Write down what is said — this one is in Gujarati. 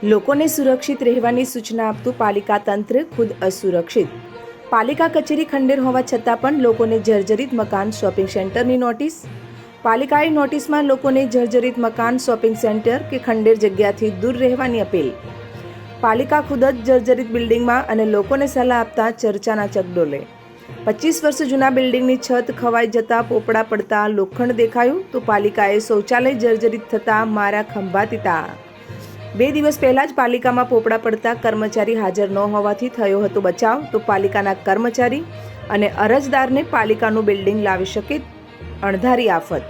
લોકોને સુરક્ષિત રહેવાની સૂચના આપતું પાલિકા તંત્ર ખુદ અસુરક્ષિત. પાલિકા કચેરી ખંડેર હોવા છતાં પણ લોકોને જર્જરિત મકાન શોપિંગ સેન્ટરની નોટિસ. પાલિકાએ નોટિસમાં લોકોને જર્જરિત મકાન શોપિંગ સેન્ટર કે ખંડેર જગ્યાથી દૂર રહેવાની અપીલ. પાલિકા ખુદ જ જર્જરિત બિલ્ડિંગમાં અને લોકોને સલાહ આપતા ચર્ચાના ચકડોલે. 25 વર્ષ જૂના બિલ્ડિંગની છત ખવાઈ જતા પોપડા પડતા લોખંડ દેખાયું તો પાલિકાએ શૌચાલય જર્જરિત થતા મારા ખંભા તીતા. 2 દિવસ પહેલાં જ પાલિકામાં પોપડા પડતા કર્મચારી હાજર ન હોવાથી થયો હતો બચાવ તો પાલિકાના કર્મચારી અને અરજદારને પાલિકાનું બિલ્ડિંગ લાવી શકે અણધારી આફત.